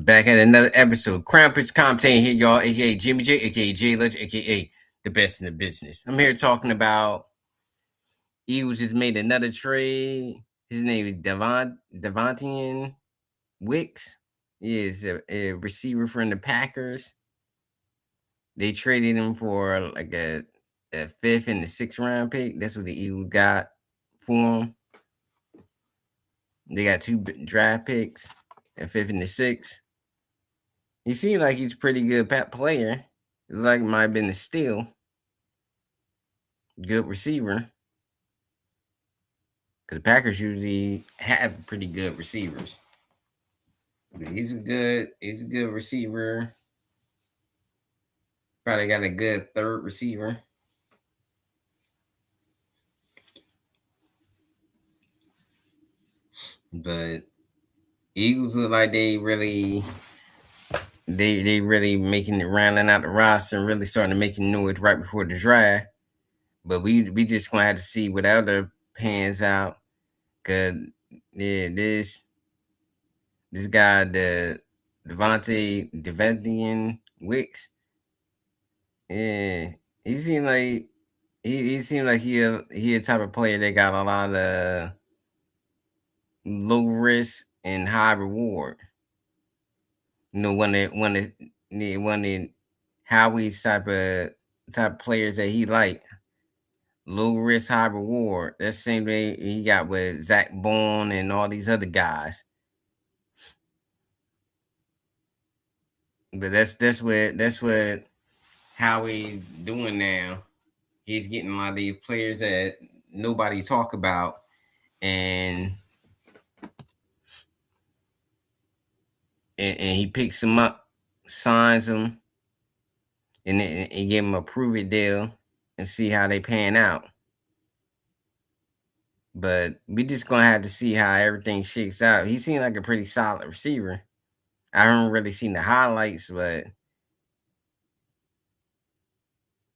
Back at another episode. Crown Prince Compton here, y'all, aka Jimmy J, aka J Legend, aka the best in the business. I'm here talking about Eagles just made another trade. His name is Devontae Wicks. He is a receiver from the Packers. They traded him for like a fifth and the sixth round pick. That's what the Eagles got for him. They got two draft picks, a fifth and the sixth. He seems like he's a pretty good player. It like might have been a steal. Good receiver. Because Packers usually have pretty good receivers. But he's a good receiver. Probably got a good third receiver. But Eagles look like they really making it rounding out the roster and really starting to make noise right before the draft. But we just gonna have to see what other pans out. Cause yeah, this guy, the Devontae Wicks, yeah, he seemed like he seemed like he a type of player that got a lot of low risk and high reward. You know, one of Howie's type of players that he like. Low risk, high reward. That's the same thing he got with Zach Bourne and all these other guys. But that's what Howie's doing now. He's getting a lot of these players that nobody talk about, and he picks them up, signs them, and give them a prove it deal, and see how they pan out. But we just gonna have to see how everything shakes out. He seemed like a pretty solid receiver. I haven't really seen the highlights, but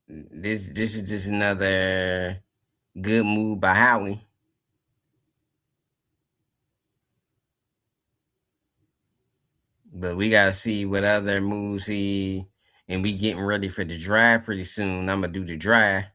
this is just another good move by Howie. But we gotta see what other moves and we getting ready for the draft pretty soon. I'm gonna do the draft.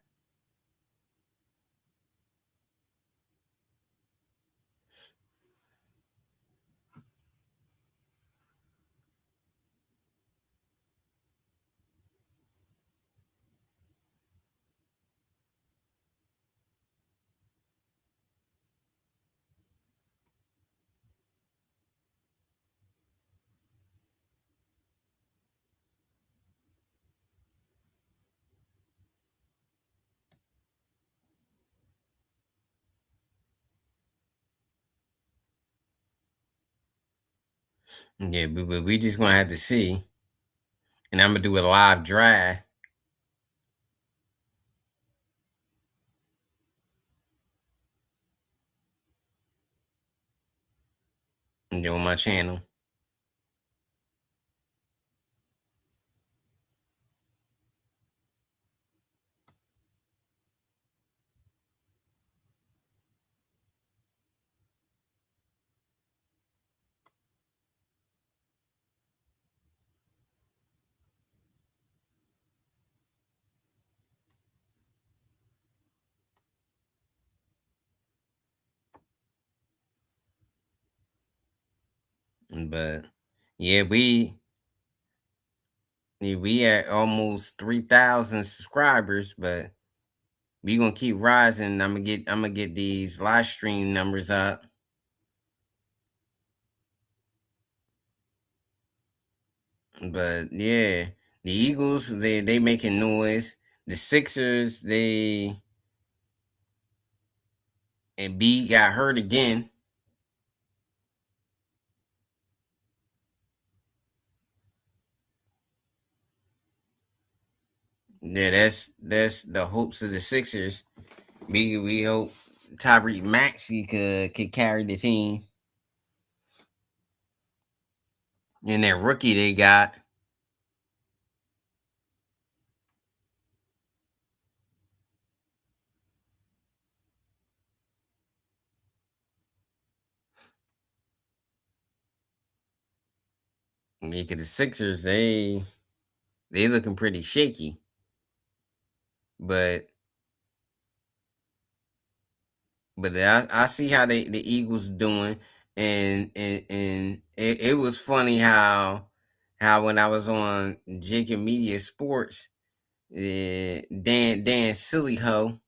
Yeah, but we just gonna have to see. And I'm gonna do a live draft on my channel. But yeah, we at almost 3,000 subscribers, but we gonna keep rising. I'm gonna get these live stream numbers up. But yeah, the Eagles they making noise. The Sixers they and B got hurt again. Yeah, that's the hopes of the Sixers. We hope Tyreek Maxey could carry the team. And that rookie they got, Yeah, 'cause the Sixers, they looking pretty shaky. But I see how the Eagles doing, and it was funny how when I was on Jacob Media Sports, Dan Sillyho,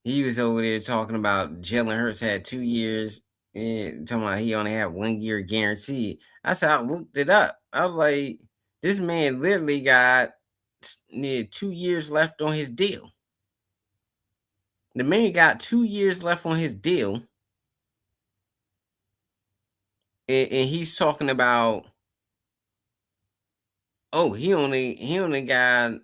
he was over there talking about Jalen Hurts had 2 years, and talking about he only had 1 year guaranteed. I said I looked it up. I was like, this man literally got near 2 years left on his deal. The man got 2 years left on his deal, and he's talking about, oh, he only got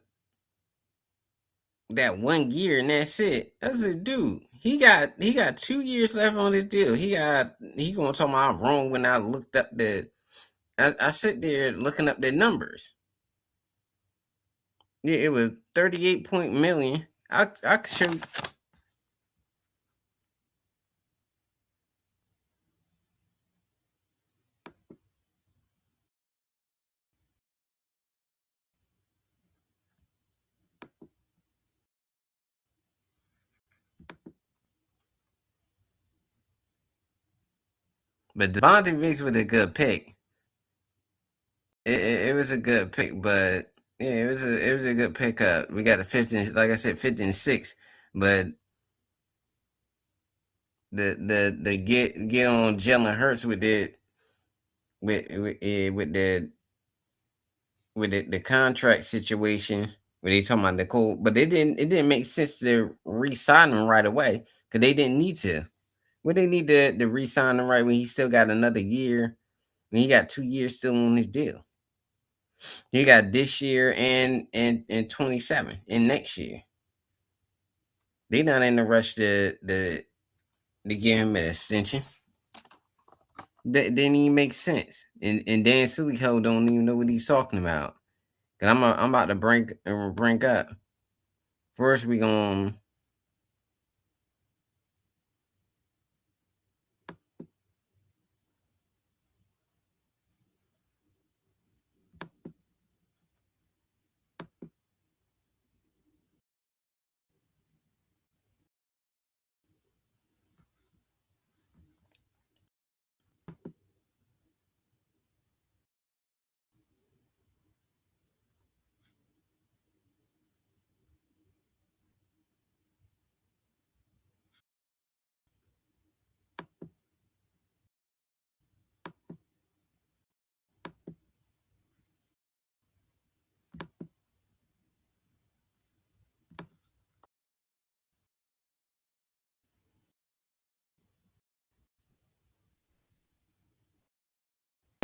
that 1 year and that's it. I said, dude, he got 2 years left on his deal. He gonna talk about I'm wrong when I looked up I sit there looking up the numbers. Yeah, it was 38 point million. I could show, but Devontae Wicks was a good pick. It was a good pick, but yeah, it was a good pickup. We got a 15, like I said, 15-6. But the get on Jalen Hurts with it with the contract situation where they talking about Nicole, but it didn't make sense to re-sign him right away because they didn't need to. Well, they need to re-sign him right when he still got another year. When he got 2 years still on his deal. He got this year and 27 and next year. They not in the rush to give him an extension. That didn't even make sense. And Dan Sillyho don't even know what he's talking about. Cause I'm about to bring up. First we gonna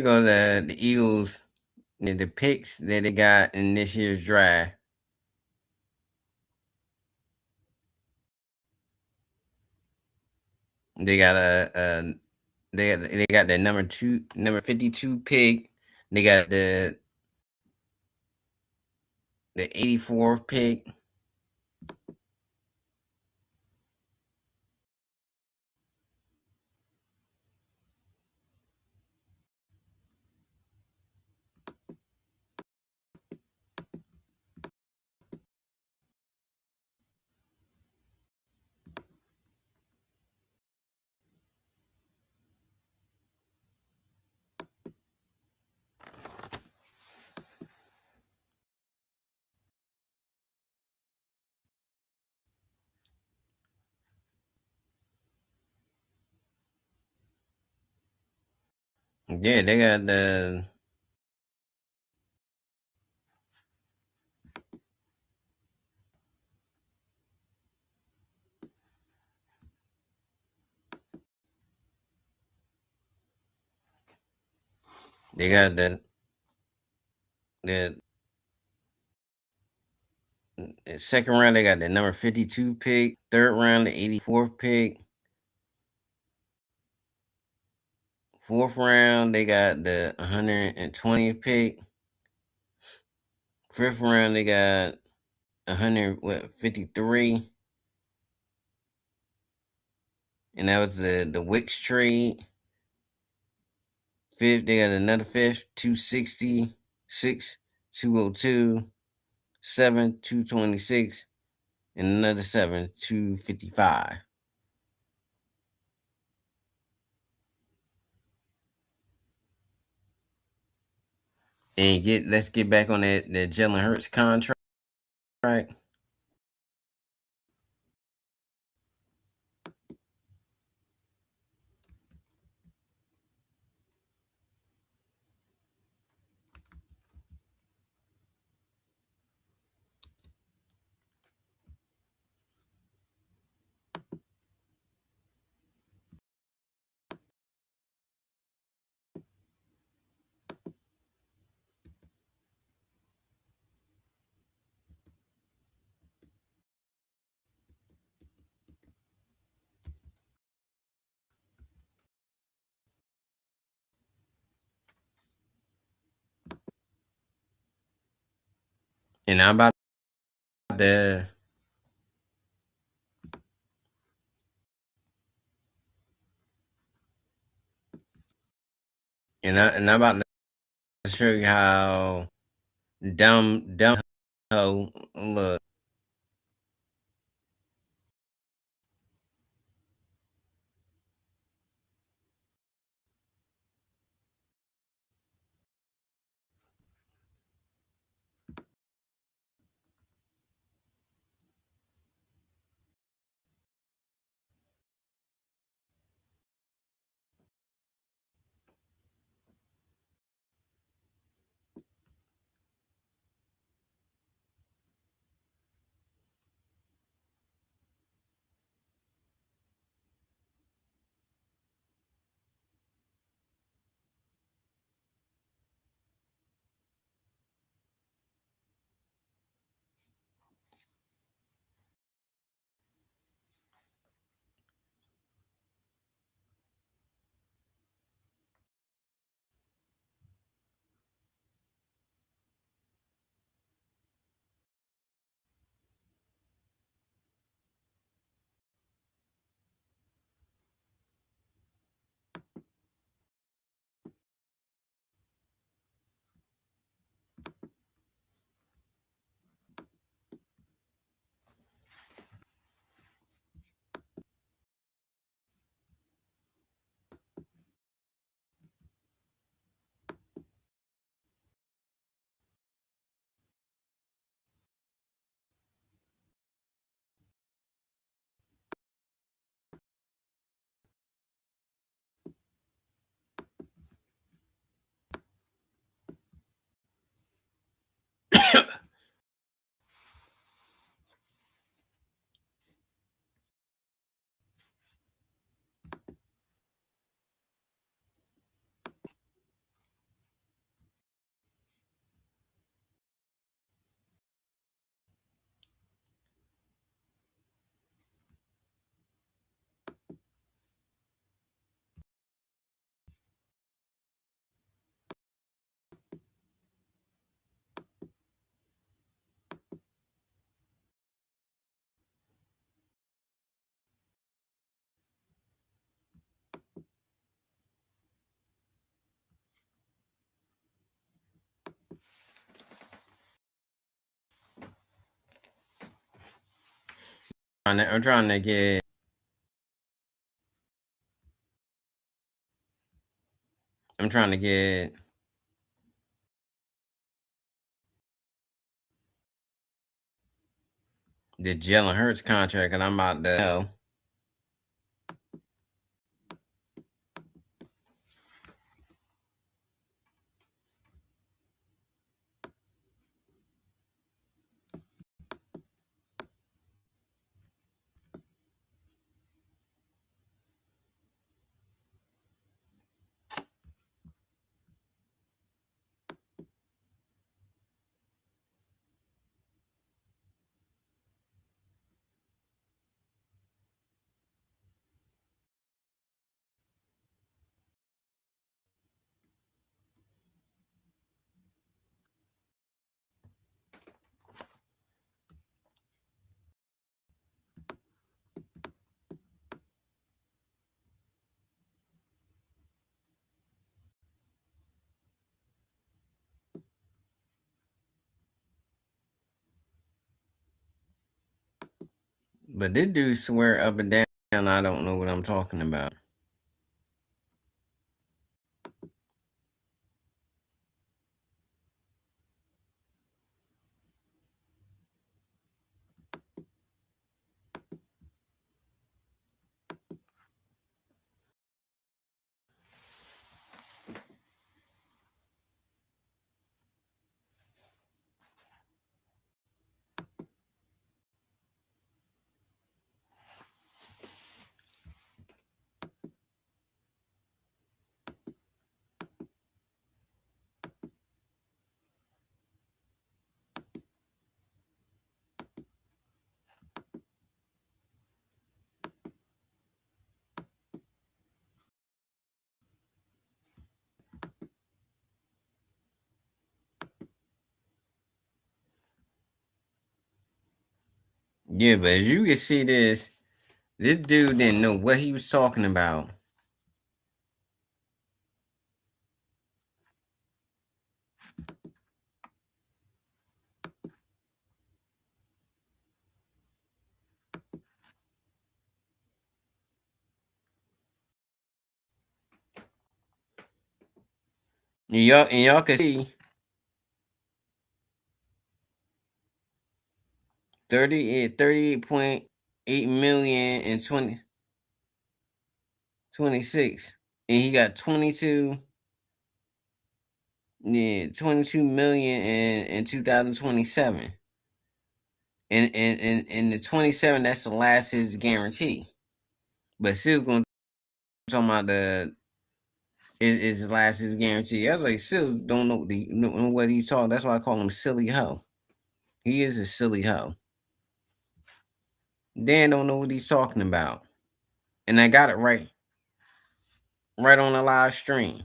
go to the Eagles. The picks that they got in this year's draft. They got they got the number 52 pick. They got the 84th pick. Yeah, they got the second round. They got the number 52 pick. Third round, the 84th pick. Fourth round, they got the 120th pick. Fifth round, they got 53, and that was the Wicks trade. Fifth, they got another fifth, 260, 6, 202, 7, 226, and another 7, 255. And let's get back on that Jalen Hurts contract. And I'm about to I'm about to show you how dumb hoe look. I'm trying to get I'm trying to get the Jalen Hurts contract, and I'm about to. But this dude swear up and down. I don't know what I'm talking about. Yeah, but as you can see this dude didn't know what he was talking about. And y'all can see 38.8 million in 2026. And he got 22 million in 2027. And the 27, that's the last his guarantee. But still gonna talk about the is last his guarantee. I was like, still don't know what he's talking. That's why I call him silly hoe. He is a silly hoe. Dan don't know what he's talking about. And I got it right on the live stream.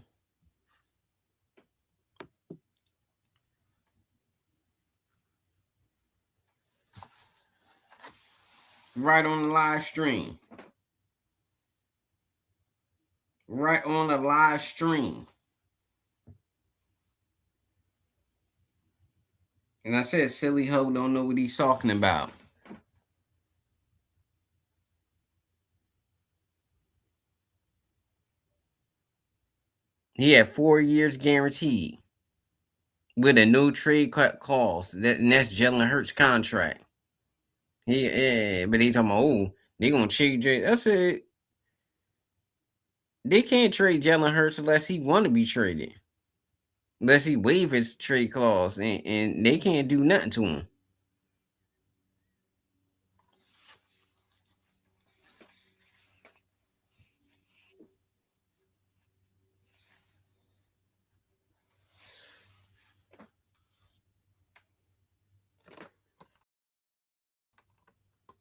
Right on the live stream. Right on the live stream. And I said, silly hoe don't know what he's talking about. He had 4 years guaranteed with a no trade cut clause. And that's Jalen Hurts' contract. But he talking about, oh, they gonna trade. I said they can't trade Jalen Hurts unless he want to be traded. Unless he waive his trade clause, and they can't do nothing to him.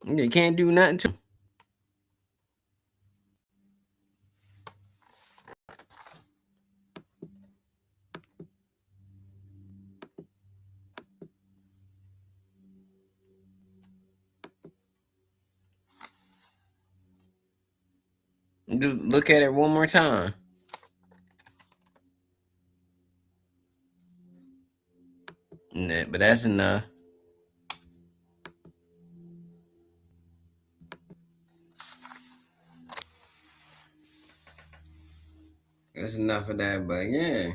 They can't do nothing to him. Look at it one more time. Nah, but that's enough. That's enough of that. But yeah,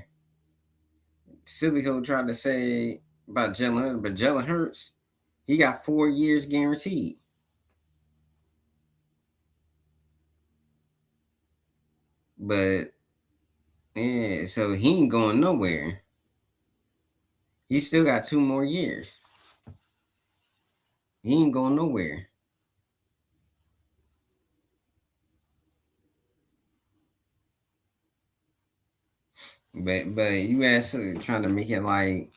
Silico tried to say about Jalen Hurts, but Jalen Hurts, he got 4 years guaranteed. But yeah, so he ain't going nowhere. He still got 2 more years. He ain't going nowhere. But you asked trying to make it like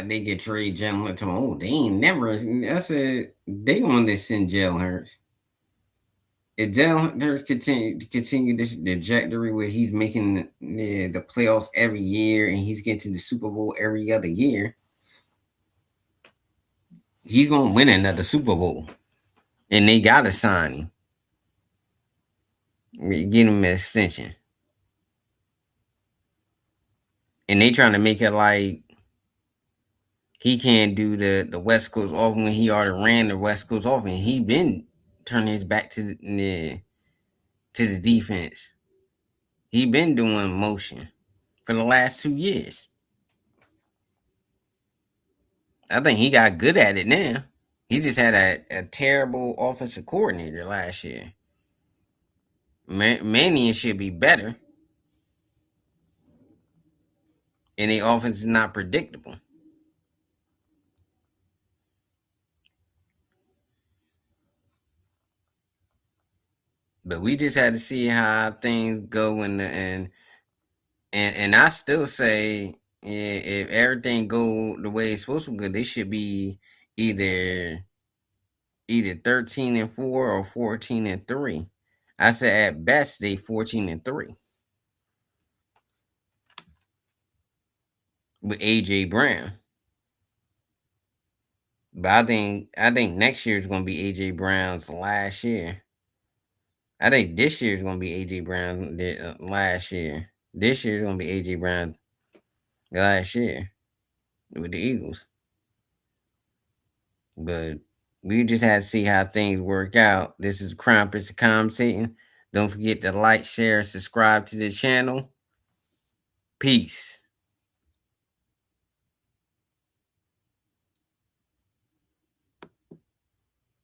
they get trade Jalen Hurts. Oh, they ain't never. I said they want to send Jalen Hurts. If Jalen Hurts continue this trajectory where he's making the playoffs every year and he's getting to the Super Bowl every other year, he's gonna win another Super Bowl. And they gotta sign him. Get him an extension. And they trying to make it like he can't do the West Coast offense when he already ran the West Coast offense. He been turning his back to the defense. He been doing motion for the last 2 years. I think he got good at it now. He just had a terrible offensive coordinator last year. Mannion should be better, and the offense is not predictable. But we just had to see how things go and I still say if everything go the way it's supposed to go, they should be either 13-4 or 14-3. I said at best they 14-3 with AJ Brown. But I think next year is gonna be AJ Brown's last year. I think this year is gonna be AJ Brown's last year. This year is gonna be AJ Brown last year with the Eagles. But we just had to see how things work out. This is Krampus commentating. Don't forget to like, share, subscribe to the channel. Peace.